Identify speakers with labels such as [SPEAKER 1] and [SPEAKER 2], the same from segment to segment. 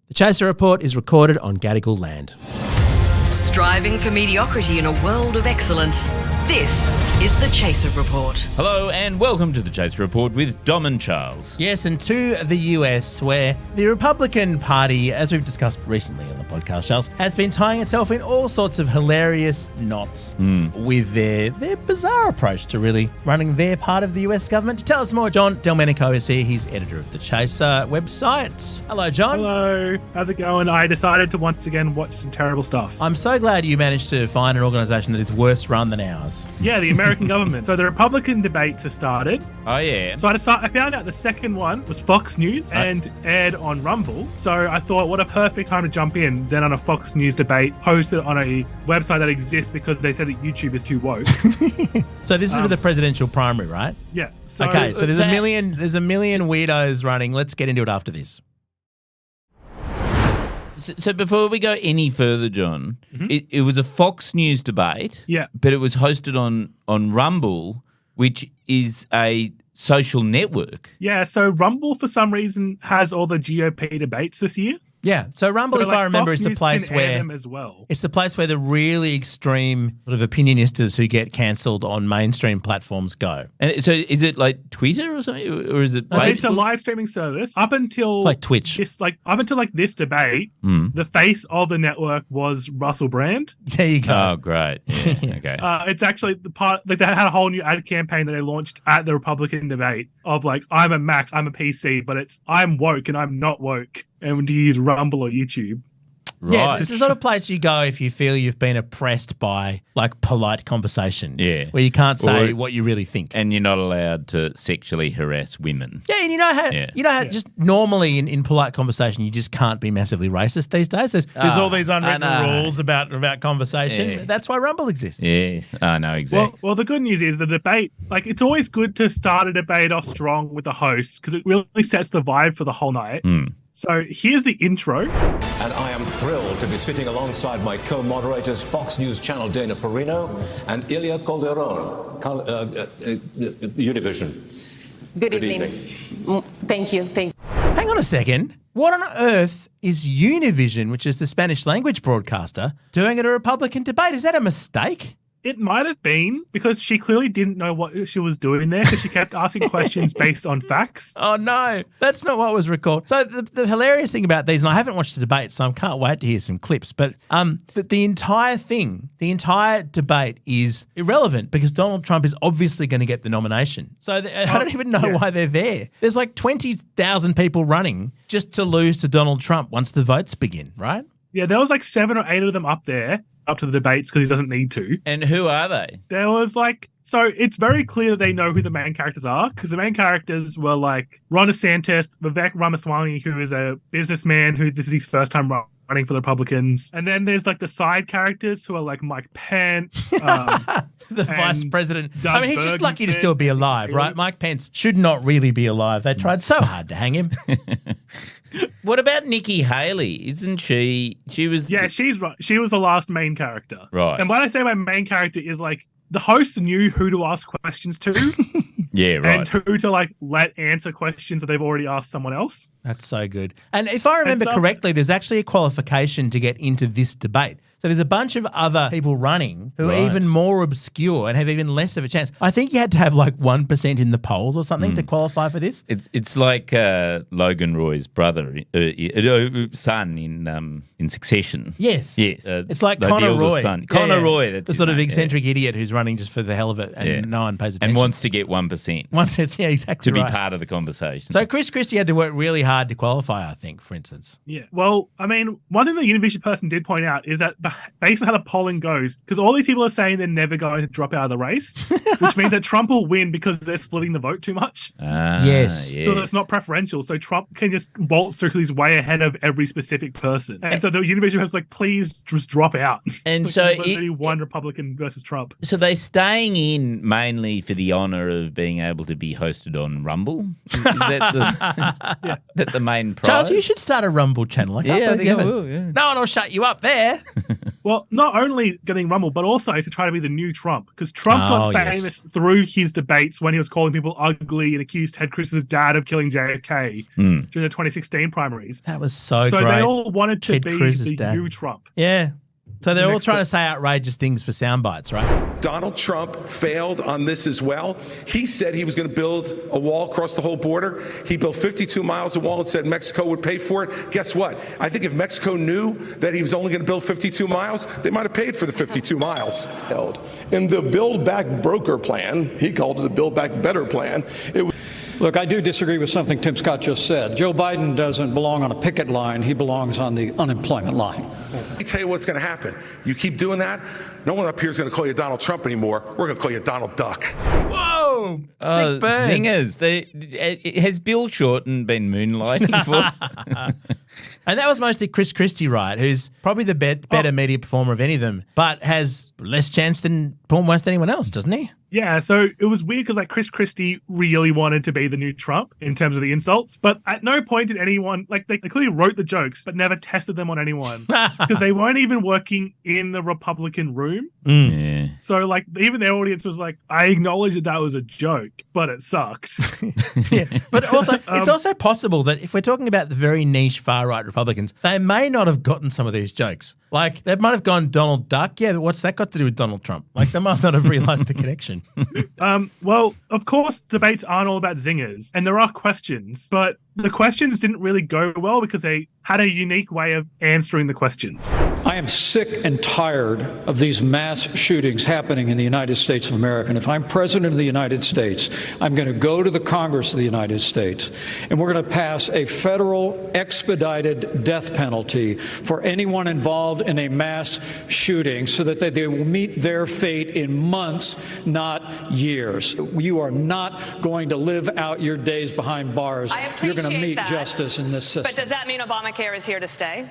[SPEAKER 1] The Chaser Report is recorded on Gadigal land.
[SPEAKER 2] Striving for mediocrity in a world of excellence. This is The Chaser Report.
[SPEAKER 3] Hello and welcome to The Chaser Report with Dom and Charles.
[SPEAKER 1] Yes, and to the US, where the Republican Party, as we've discussed recently on the podcast, Charles, has been tying itself in all sorts of hilarious knots with their bizarre approach to really running their part of the US government. To tell us more, John Delmenico is here. He's editor of the Chaser website. Hello, John.
[SPEAKER 4] Hello. How's it going? I decided to once again watch some terrible stuff.
[SPEAKER 1] I'm so glad you managed to find an organisation that is worse run than ours.
[SPEAKER 4] Yeah, the American government. So the Republican debates have started.
[SPEAKER 3] Oh, yeah.
[SPEAKER 4] So I found out the second one was Fox News and aired on Rumble. So I thought, what a perfect time to jump in. Then on a Fox News debate hosted on a website that exists because they said that YouTube is too woke.
[SPEAKER 1] So this is for the presidential primary, right?
[SPEAKER 4] Yeah.
[SPEAKER 1] So there's a million weirdos running. Let's get into it after this.
[SPEAKER 3] So before we go any further, John, it was a Fox News debate.
[SPEAKER 4] Yeah.
[SPEAKER 3] But it was hosted on Rumble, which is a social network.
[SPEAKER 4] Yeah, so Rumble for some reason has all the GOP debates this year.
[SPEAKER 1] Yeah, so Rumble, if I remember,
[SPEAKER 4] Fox
[SPEAKER 1] is the
[SPEAKER 4] News
[SPEAKER 1] place
[SPEAKER 4] can air
[SPEAKER 1] where
[SPEAKER 4] them as well.
[SPEAKER 1] it's the place where the really extreme sort of opinionistas who get cancelled on mainstream platforms go.
[SPEAKER 3] And so is it like Twitter or something, or is it?
[SPEAKER 4] It's a live streaming service. Up until
[SPEAKER 1] It's like Twitch.
[SPEAKER 4] This debate, the face of the network was Russell Brand.
[SPEAKER 1] There you go.
[SPEAKER 3] Oh, great. Yeah, okay.
[SPEAKER 4] It's actually the part, like, they had a whole new ad campaign that they launched at the Republican debate of like, I'm a Mac, I'm a PC, but it's I'm woke and I'm not woke. And do you use Rumble or YouTube?
[SPEAKER 3] Right.
[SPEAKER 1] Yeah, it's the sort of place you go if you feel you've been oppressed by like polite conversation.
[SPEAKER 3] Yeah.
[SPEAKER 1] Where you can't say what you really think.
[SPEAKER 3] And you're not allowed to sexually harass women.
[SPEAKER 1] Yeah, and you know how just normally in polite conversation you just can't be massively racist these days. There's all these unwritten rules about conversation.
[SPEAKER 3] Yeah.
[SPEAKER 1] That's why Rumble exists.
[SPEAKER 3] Yes. I know exactly.
[SPEAKER 4] Well, the good news is the debate, like, it's always good to start a debate off strong with the host because it really sets the vibe for the whole night. So here's the intro.
[SPEAKER 5] And I am thrilled to be sitting alongside my co-moderators, Fox News Channel Dana Perino and Ilya Calderon, Univision.
[SPEAKER 6] Good evening. Thank you.
[SPEAKER 1] Hang on a second. What on earth is Univision, which is the Spanish language broadcaster, doing at a Republican debate? Is that a mistake?
[SPEAKER 4] It might have been because she clearly didn't know what she was doing there because she kept asking questions based on facts.
[SPEAKER 1] Oh, no. That's not what was recorded. So the hilarious thing about these, and I haven't watched the debate, so I can't wait to hear some clips, but the entire debate is irrelevant because Donald Trump is obviously going to get the nomination. So I don't even know why they're there. There's like 20,000 people running just to lose to Donald Trump once the votes begin, right?
[SPEAKER 4] Yeah, there was like 7 or 8 of them up there, up to the debates because he doesn't need to.
[SPEAKER 3] And who are they?
[SPEAKER 4] There was like, so it's very clear that they know who the main characters are because the main characters were like Ron DeSantis, Vivek Ramaswamy, who is a businessman who this is his first time running for the Republicans. And then there's like the side characters who are like Mike Pence.
[SPEAKER 1] The vice president.
[SPEAKER 4] Doug
[SPEAKER 1] I mean, he's just lucky to still be alive, right? Mike Pence should not really be alive. They tried so hard to hang him.
[SPEAKER 3] What about Nikki Haley? Isn't she? She was.
[SPEAKER 4] Yeah, she's right. She was the last main character.
[SPEAKER 3] Right.
[SPEAKER 4] And when I say my main character is like the host knew who to ask questions to.
[SPEAKER 3] Yeah, right.
[SPEAKER 4] And who to like let answer questions that they've already asked someone else.
[SPEAKER 1] That's so good. And if I remember correctly, there's actually a qualification to get into this debate. So there's a bunch of other people running who are even more obscure and have even less of a chance. I think you had to have like 1% in the polls or something to qualify for this.
[SPEAKER 3] It's like Logan Roy's brother, son in Succession.
[SPEAKER 1] Yes. It's like Connor Roy.
[SPEAKER 3] Son. Connor Roy. That's
[SPEAKER 1] the sort of eccentric idiot who's running just for the hell of it and no one pays attention.
[SPEAKER 3] And wants to get 1%.
[SPEAKER 1] Yeah, exactly
[SPEAKER 3] to be part of the conversation.
[SPEAKER 1] So Chris Christie had to work really hard to qualify, I think, for instance.
[SPEAKER 4] Yeah. Well, I mean, one thing the Univision person did point out is that based on how the polling goes, because all these people are saying they're never going to drop out of the race, which means that Trump will win because they're splitting the vote too much.
[SPEAKER 1] Yes.
[SPEAKER 4] So it's not preferential. So Trump can just waltz through because he's way ahead of every specific person. And so the Univision was like, please just drop out.
[SPEAKER 3] And
[SPEAKER 4] like,
[SPEAKER 3] so
[SPEAKER 4] one Republican versus Trump.
[SPEAKER 3] So they're staying in mainly for the honour of being able to be hosted on Rumble? Is that the main prize?
[SPEAKER 1] Charles, you should start a Rumble channel.
[SPEAKER 3] I think I will, yeah.
[SPEAKER 1] No one will shut you up there.
[SPEAKER 4] Well, not only getting rumbled, but also to try to be the new Trump. Because Trump got famous through his debates when he was calling people ugly and accused Ted Cruz's dad of killing JFK during the 2016 primaries.
[SPEAKER 1] That was so great.
[SPEAKER 4] So they all wanted to
[SPEAKER 1] Ted
[SPEAKER 4] be
[SPEAKER 1] Cruz's
[SPEAKER 4] the
[SPEAKER 1] dad.
[SPEAKER 4] new Trump.
[SPEAKER 1] Yeah. So they're all trying to say outrageous things for sound bites, right?
[SPEAKER 7] Donald Trump failed on this as well. He said he was going to build a wall across the whole border. He built 52 miles of wall and said Mexico would pay for it. Guess what? I think if Mexico knew that he was only going to build 52 miles, they might have paid for the 52 miles. In the Build Back Broker plan, he called it a Build Back Better plan.
[SPEAKER 8] Look, I do disagree with something Tim Scott just said. Joe Biden doesn't belong on a picket line. He belongs on the unemployment line.
[SPEAKER 7] Let me tell you what's going to happen. You keep doing that, no one up here is going to call you Donald Trump anymore. We're going to call you Donald Duck.
[SPEAKER 1] Whoa! Sick burn.
[SPEAKER 3] Zingers. Has Bill Shorten been moonlighting for?
[SPEAKER 1] And that was mostly Chris Christie, right, who's probably the better media performer of any of them, but has less chance than almost anyone else, doesn't he?
[SPEAKER 4] Yeah, so it was weird because like Chris Christie really wanted to be the new Trump in terms of the insults, but at no point did anyone, like they clearly wrote the jokes, but never tested them on anyone because they weren't even working in the Republican room.
[SPEAKER 3] Yeah.
[SPEAKER 4] So like even their audience was like, I acknowledge that was a joke, but it sucked.
[SPEAKER 1] Yeah, but also it's also possible that if we're talking about the very niche far-right Republicans, they may not have gotten some of these jokes. Like they might have gone Donald Duck. Yeah, what's that got to do with Donald Trump? Like they might not have realised the connection.
[SPEAKER 4] Well, of course, debates aren't all about zingers, and there are questions, but the questions didn't really go well because they had a unique way of answering the questions.
[SPEAKER 8] I am sick and tired of these mass shootings happening in the United States of America. And if I'm president of the United States, I'm going to go to the Congress of the United States, and we're going to pass a federal expedited death penalty for anyone involved in a mass shooting so that they will meet their fate in months, not years. You are not going to live out your days behind bars. You're going to meet justice in this system.
[SPEAKER 9] But does that mean Obamacare is here to stay?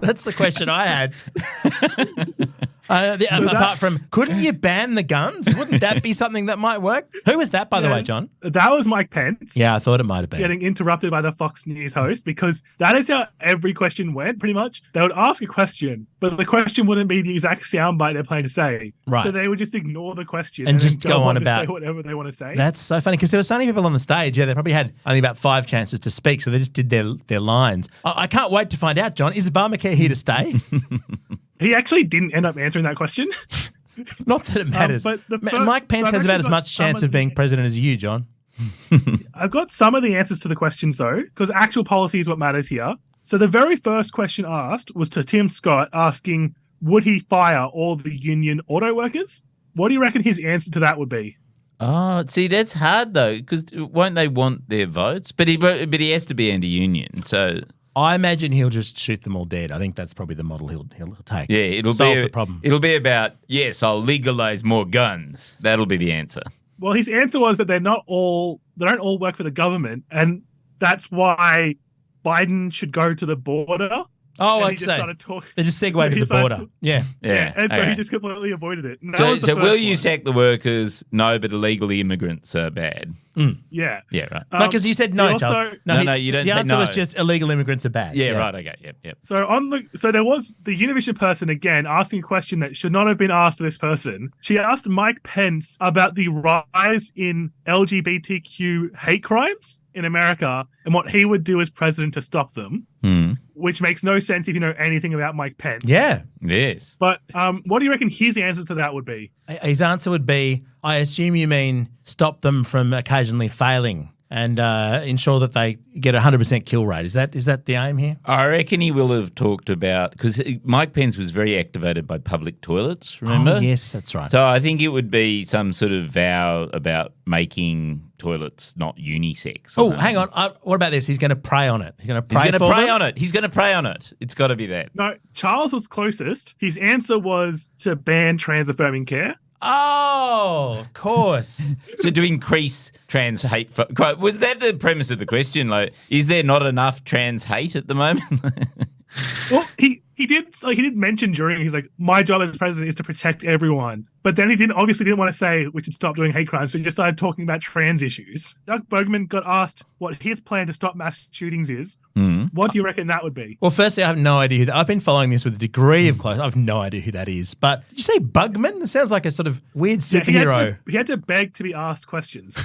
[SPEAKER 1] That's the question I had. Apart from, couldn't you ban the guns? Wouldn't that be something that might work? Who was that, by the way, John?
[SPEAKER 4] That was Mike Pence.
[SPEAKER 1] Yeah, I thought it might have been.
[SPEAKER 4] Getting interrupted by the Fox News host because that is how every question went, pretty much. They would ask a question, but the question wouldn't be the exact soundbite they're planning to say.
[SPEAKER 1] Right.
[SPEAKER 4] So they would just ignore the question
[SPEAKER 1] and just go on about
[SPEAKER 4] say whatever they want to say.
[SPEAKER 1] That's so funny because there were so many people on the stage. Yeah, they probably had only about 5 chances to speak, so they just did their lines. I can't wait to find out, John. Is Obamacare here to stay?
[SPEAKER 4] He actually didn't end up answering that question.
[SPEAKER 1] Not that it matters. But Mike Pence has about as much chance of being president as you, John.
[SPEAKER 4] I've got some of the answers to the questions, though, because actual policy is what matters here. So the very first question asked was to Tim Scott asking, would he fire all the union auto workers? What do you reckon his answer to that would be?
[SPEAKER 3] Oh, see, that's hard, though, because won't they want their votes? But he has to be anti-union, so...
[SPEAKER 1] I imagine he'll just shoot them all dead. I think that's probably the model he'll take.
[SPEAKER 3] Yeah, it'll
[SPEAKER 1] solve
[SPEAKER 3] be
[SPEAKER 1] the problem.
[SPEAKER 3] It'll be about, yes, I'll legalize more guns. That'll be the answer.
[SPEAKER 4] Well, his answer was that they don't all work for the government, and that's why Biden should go to the border.
[SPEAKER 1] Oh, like so they just segued to the border. Yeah.
[SPEAKER 4] And so he just completely avoided it.
[SPEAKER 3] So will you sack the workers? No, but illegal immigrants are bad.
[SPEAKER 4] Yeah.
[SPEAKER 3] Yeah, right.
[SPEAKER 1] No, because you said no, Charles.
[SPEAKER 3] No, you don't
[SPEAKER 1] the
[SPEAKER 3] say
[SPEAKER 1] answer
[SPEAKER 3] no.
[SPEAKER 1] was just illegal immigrants are bad.
[SPEAKER 3] Yeah, right, okay, yep.
[SPEAKER 4] So there was the Univision person, again, asking a question that should not have been asked to this person. She asked Mike Pence about the rise in LGBTQ hate crimes in America and what he would do as president to stop them. Which makes no sense if you know anything about Mike Pence.
[SPEAKER 1] Yeah.
[SPEAKER 3] Yes.
[SPEAKER 4] But what do you reckon his answer to that would be?
[SPEAKER 1] His answer would be, I assume you mean stop them from occasionally failing and ensure that they get a 100% kill rate. Is that the aim here?
[SPEAKER 3] I reckon he will have talked about, because Mike Pence was very activated by public toilets, remember?
[SPEAKER 1] Oh, yes, that's right.
[SPEAKER 3] So I think it would be some sort of vow about making toilets not unisex.
[SPEAKER 1] Oh, hang on. What about this? He's going to pray on it. He's going to pray
[SPEAKER 3] on it. He's going to pray on it. It's got to be that.
[SPEAKER 4] No, Charles was closest. His answer was to ban trans-affirming care.
[SPEAKER 1] Oh, of course.
[SPEAKER 3] So to increase trans hate. Was that the premise of the question? Like, is there not enough trans hate at the moment?
[SPEAKER 4] Well, he He did mention during, he's like, my job as president is to protect everyone. But then he obviously didn't want to say we should stop doing hate crimes, so he just started talking about trans issues. Doug Bergman got asked what his plan to stop mass shootings is. What do you reckon that would be?
[SPEAKER 1] Well, firstly, I have no idea who that. I've been following this with a degree of close. I have no idea who that is. But did you say Bugman? It sounds like a sort of weird superhero.
[SPEAKER 4] He had to beg to be asked questions.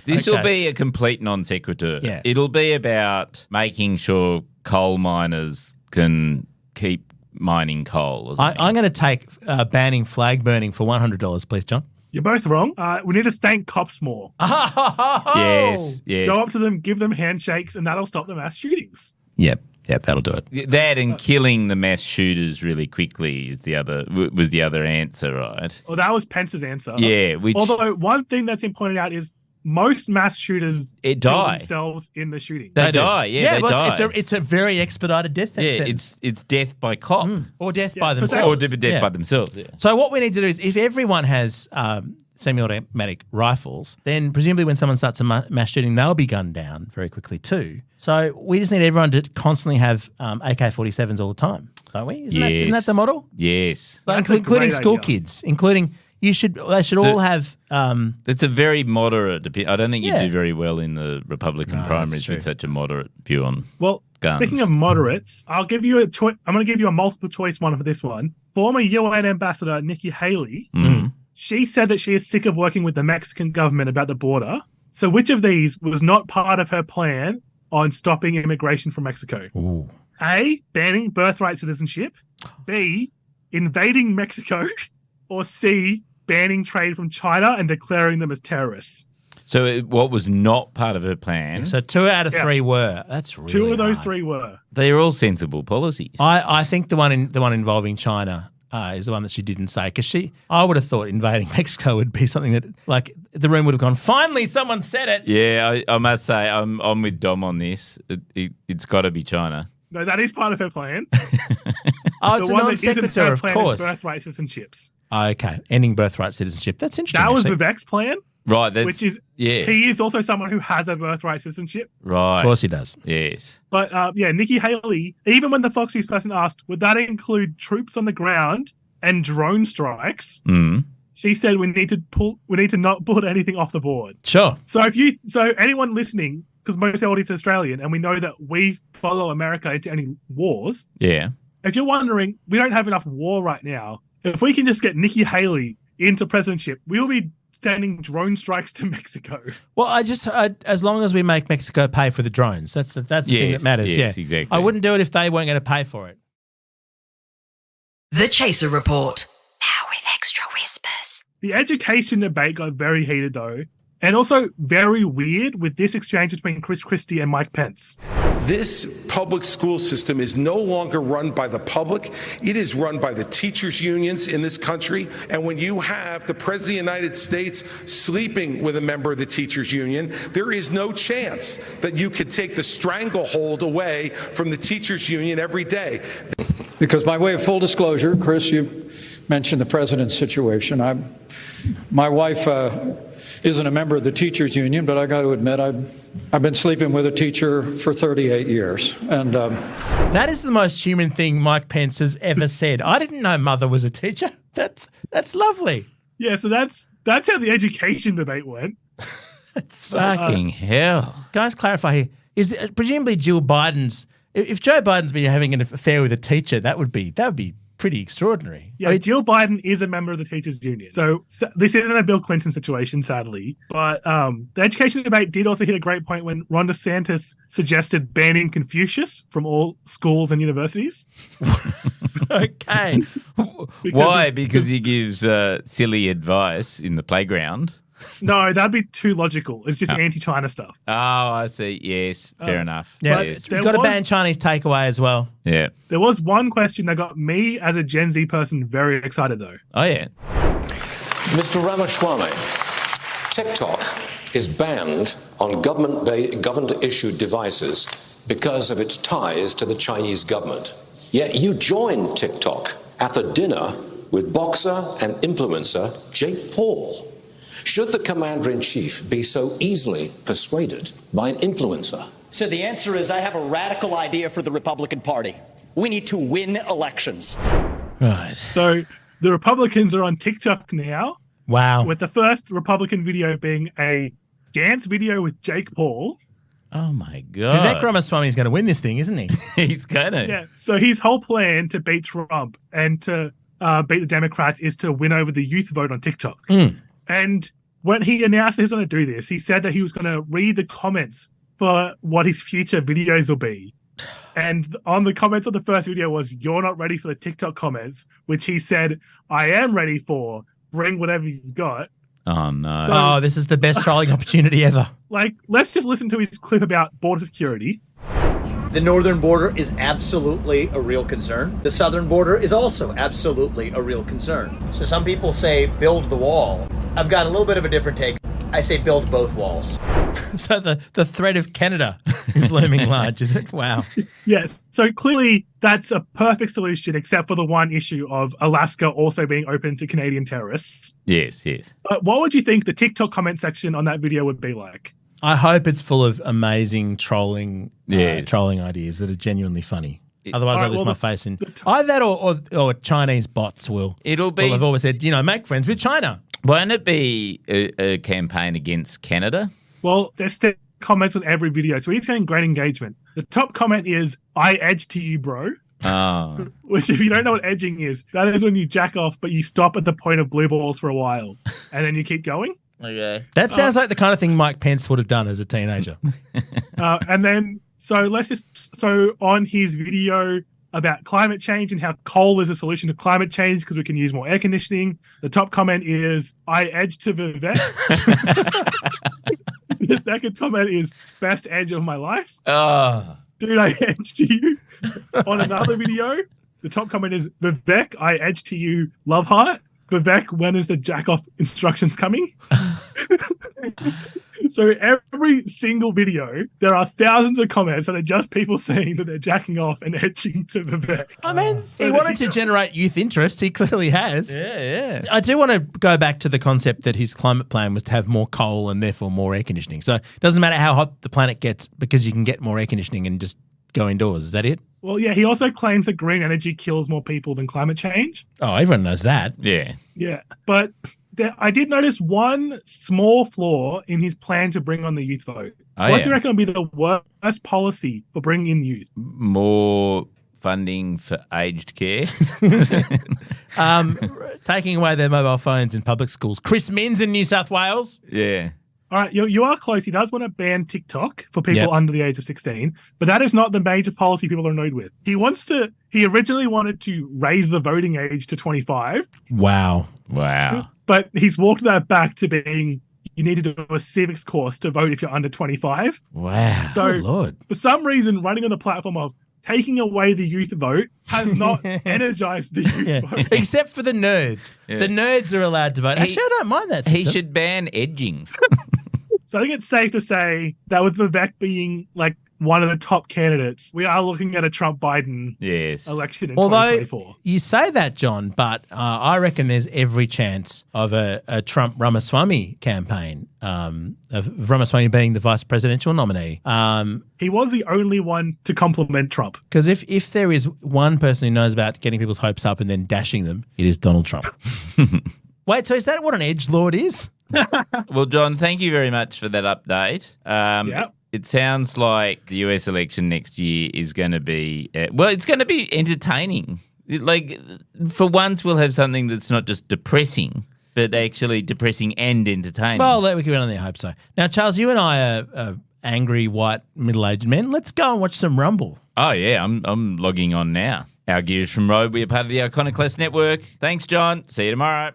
[SPEAKER 3] This will be a complete non sequitur.
[SPEAKER 1] Yeah.
[SPEAKER 3] It'll be about making sure coal miners can keep mining coal.
[SPEAKER 1] I'm going to take banning flag burning for $100, please, John.
[SPEAKER 4] You're both wrong. We need to thank cops more.
[SPEAKER 3] Yes.
[SPEAKER 4] Go up to them, give them handshakes, and that'll stop the mass shootings.
[SPEAKER 1] Yep, that'll do it.
[SPEAKER 3] That and killing the mass shooters really quickly is the other answer, right?
[SPEAKER 4] Well, that was Pence's answer.
[SPEAKER 3] Yeah.
[SPEAKER 4] Although one thing that's been pointed out is most mass shooters kill themselves in the shooting.
[SPEAKER 3] They die. Yeah, they die.
[SPEAKER 1] It's a very expedited death sentence.
[SPEAKER 3] It's death by cop.
[SPEAKER 1] Or death by themselves.
[SPEAKER 3] Or death by themselves, yeah.
[SPEAKER 1] So what we need to do is if everyone has semi-automatic rifles, then presumably when someone starts a mass shooting, they'll be gunned down very quickly too. So we just need everyone to constantly have AK-47s all the time, don't we? Isn't that the model?
[SPEAKER 3] Yes.
[SPEAKER 1] Like, including school kids, they should all have...
[SPEAKER 3] it's a very moderate... I don't think you do very well in the Republican primaries with such a moderate view on guns.
[SPEAKER 4] Speaking of moderates, I'll give you a choice. I'm going to give you a multiple choice one for this one. Former UN Ambassador Nikki Haley, she said that she is sick of working with the Mexican government about the border. So which of these was not part of her plan on stopping immigration from Mexico?
[SPEAKER 1] Ooh.
[SPEAKER 4] A, banning birthright citizenship. B, invading Mexico. Or C, banning trade from China and declaring them as terrorists.
[SPEAKER 3] So what was not part of her plan?
[SPEAKER 1] So 2 out of 3 were. That's really
[SPEAKER 4] 2 of those
[SPEAKER 1] hard.
[SPEAKER 4] 3 were.
[SPEAKER 3] They're all sensible policies.
[SPEAKER 1] I think the one involving China is the one that she didn't say because I would have thought invading Mexico would be something that like the room would have gone. Finally, someone said it.
[SPEAKER 3] Yeah, I must say I'm with Dom on this. It's got to be China.
[SPEAKER 4] No, that is part of her plan.
[SPEAKER 1] It's a non-sequitur, of course.
[SPEAKER 4] Birthright citizenships.
[SPEAKER 1] Okay, ending birthright citizenship. That's interesting.
[SPEAKER 4] That was Vivek's plan.
[SPEAKER 3] Right,
[SPEAKER 4] he is also someone who has a birthright citizenship.
[SPEAKER 3] Right.
[SPEAKER 1] Of course he does.
[SPEAKER 3] Yes.
[SPEAKER 4] But Nikki Haley, even when the Fox News person asked, would that include troops on the ground and drone strikes? She said we need to not put anything off the board.
[SPEAKER 1] Sure.
[SPEAKER 4] So anyone listening, because most of our audience is Australian, and we know that we follow America into any wars.
[SPEAKER 3] Yeah.
[SPEAKER 4] If you're wondering, we don't have enough war right now. If we can just get Nikki Haley into presidentship, we will be sending drone strikes to Mexico.
[SPEAKER 1] Well, as long as we make Mexico pay for the drones, that's the thing that matters.
[SPEAKER 3] Yes,
[SPEAKER 1] yeah,
[SPEAKER 3] exactly.
[SPEAKER 1] I wouldn't do it if they weren't going to pay for it.
[SPEAKER 2] The Chaser Report.
[SPEAKER 10] Now with extra whispers.
[SPEAKER 4] The education debate got very heated though, and also very weird with this exchange between Chris Christie and Mike Pence.
[SPEAKER 7] This public school system is no longer run by the public. It is run by the teachers' unions in this country. And when you have the President of the United States sleeping with a member of the teachers' union, there is no chance that you could take the stranglehold away from the teachers' union every day.
[SPEAKER 8] Because by way of full disclosure, Chris, you mentioned the president's situation. My wife isn't a member of the teachers union, but I got to admit I've been sleeping with a teacher for 38 years. And
[SPEAKER 1] that is the most human thing Mike Pence has ever said. I didn't know mother was a teacher. That's lovely.
[SPEAKER 4] Yeah, so that's how the education debate went.
[SPEAKER 3] Fucking hell.
[SPEAKER 1] Can I just clarify here? Is presumably Jill Biden's if Joe Biden's been having an affair with a teacher, that would be pretty extraordinary.
[SPEAKER 4] Yeah, Jill Biden is a member of the teachers union. So this isn't a Bill Clinton situation, sadly. But the education debate did also hit a great point when Ron DeSantis suggested banning Confucius from all schools and universities.
[SPEAKER 1] Okay.
[SPEAKER 3] Why? Because he gives silly advice in the playground.
[SPEAKER 4] No, that'd be too logical. It's just anti-China stuff.
[SPEAKER 3] Oh, I see. Yes, fair enough.
[SPEAKER 1] Yeah,
[SPEAKER 3] yes.
[SPEAKER 1] You've got to ban Chinese takeaway as well.
[SPEAKER 3] Yeah.
[SPEAKER 4] There was one question that got me as a Gen Z person very excited, though.
[SPEAKER 3] Oh, yeah.
[SPEAKER 5] Mr. Ramaswamy, TikTok is banned on government-issued devices because of its ties to the Chinese government. Yet you joined TikTok after dinner with boxer and influencer Jake Paul. Should the commander-in-chief be so easily persuaded by an influencer?
[SPEAKER 11] So the answer is I have a radical idea for the Republican Party. We need to win elections.
[SPEAKER 1] Right.
[SPEAKER 4] So the Republicans are on TikTok now.
[SPEAKER 1] Wow.
[SPEAKER 4] With the first Republican video being a dance video with Jake Paul.
[SPEAKER 3] Oh, my God.
[SPEAKER 1] Vivek Ramaswamy is going to win this thing, isn't he?
[SPEAKER 3] He's going to.
[SPEAKER 4] Yeah. So his whole plan to beat Trump and to beat the Democrats is to win over the youth vote on TikTok. And when he announced he was going to do this, he said that he was going to read the comments for what his future videos will be. And on the comments of the first video was, "You're not ready for the TikTok comments," which he said, "I am ready for. Bring whatever you've got."
[SPEAKER 3] Oh, no.
[SPEAKER 1] So, this is the best trolling opportunity ever.
[SPEAKER 4] Let's just listen to his clip about border security.
[SPEAKER 12] The northern border is absolutely a real concern. The southern border is also absolutely a real concern. So some people say build the wall. I've got a little bit of a different take. I say build both walls.
[SPEAKER 1] So the threat of Canada is looming large, is it? Wow.
[SPEAKER 4] Yes. So clearly that's a perfect solution, except for the one issue of Alaska also being open to Canadian terrorists.
[SPEAKER 3] Yes, yes.
[SPEAKER 4] But what would you think the TikTok comment section on that video would be like?
[SPEAKER 1] I hope it's full of amazing trolling ideas that are genuinely funny. Otherwise, I lose my face in either that or Chinese bots will.
[SPEAKER 3] It'll be.
[SPEAKER 1] Well, I've always said, make friends with China.
[SPEAKER 3] Won't it be a campaign against Canada?
[SPEAKER 4] Well, there's comments on every video, so he's getting great engagement. The top comment is, "I edge to you, bro."
[SPEAKER 3] Oh.
[SPEAKER 4] Which, if you don't know what edging is, that is when you jack off, but you stop at the point of blue balls for a while, and then you keep going.
[SPEAKER 3] Okay.
[SPEAKER 1] That sounds like the kind of thing Mike Pence would have done as a teenager.
[SPEAKER 4] And then, so on his video about climate change and how coal is a solution to climate change because we can use more air conditioning, the top comment is, "I edge to Vivek." The second comment is, "Best edge of my life."
[SPEAKER 3] Oh.
[SPEAKER 4] Dude, I edge to you. On another video, the top comment is, "Vivek, I edge to you, love heart." Vivek, when is the jack off instructions coming? So every single video, there are thousands of comments that are just people saying that they're jacking off and edging to Vivek.
[SPEAKER 1] I mean, he wanted to generate youth interest. He clearly has.
[SPEAKER 3] Yeah.
[SPEAKER 1] I do want to go back to the concept that his climate plan was to have more coal and therefore more air conditioning. So it doesn't matter how hot the planet gets because you can get more air conditioning and just go indoors. Is that it?
[SPEAKER 4] Well, yeah, he also claims that green energy kills more people than climate change.
[SPEAKER 1] Oh, everyone knows that.
[SPEAKER 3] Yeah.
[SPEAKER 4] Yeah, but I did notice one small flaw in his plan to bring on the youth vote. What do you reckon would be the worst policy for bringing in youth?
[SPEAKER 3] More funding for aged care.
[SPEAKER 1] Taking away their mobile phones in public schools. Chris Minns in New South Wales.
[SPEAKER 3] Yeah.
[SPEAKER 4] All right, you are close. He does want to ban TikTok for people under the age of 16, but that is not the major policy people are annoyed with. He originally wanted to raise the voting age to 25.
[SPEAKER 1] Wow.
[SPEAKER 4] But he's walked that back to being, you need to do a civics course to vote if you're under 25.
[SPEAKER 3] Wow.
[SPEAKER 4] So
[SPEAKER 1] good Lord.
[SPEAKER 4] For some reason, running on the platform of taking away the youth vote has not energized the youth vote.
[SPEAKER 1] Except for the nerds. Yeah. The nerds are allowed to vote. Actually, I don't mind that system.
[SPEAKER 3] He should ban edging.
[SPEAKER 4] So I think it's safe to say that with Vivek being like one of the top candidates, we are looking at a Trump-Biden election in 2024.
[SPEAKER 1] You say that, John, but I reckon there's every chance of a Trump-Ramaswamy campaign, of Ramaswamy being the vice presidential nominee.
[SPEAKER 4] He was the only one to compliment Trump.
[SPEAKER 1] Because if there is one person who knows about getting people's hopes up and then dashing them, it is Donald Trump. Wait, so is that what an edgelord is?
[SPEAKER 3] Well, John, thank you very much for that update. It sounds like the US election next year is going to be, it's going to be entertaining. For once, we'll have something that's not just depressing, but actually depressing and entertaining.
[SPEAKER 1] Well, we can only hope so. Now, Charles, you and I are angry, white, middle-aged men. Let's go and watch some Rumble.
[SPEAKER 3] Oh, yeah, I'm logging on now. Our Gears from Road, we are part of the Iconoclast Network. Thanks, John. See you tomorrow.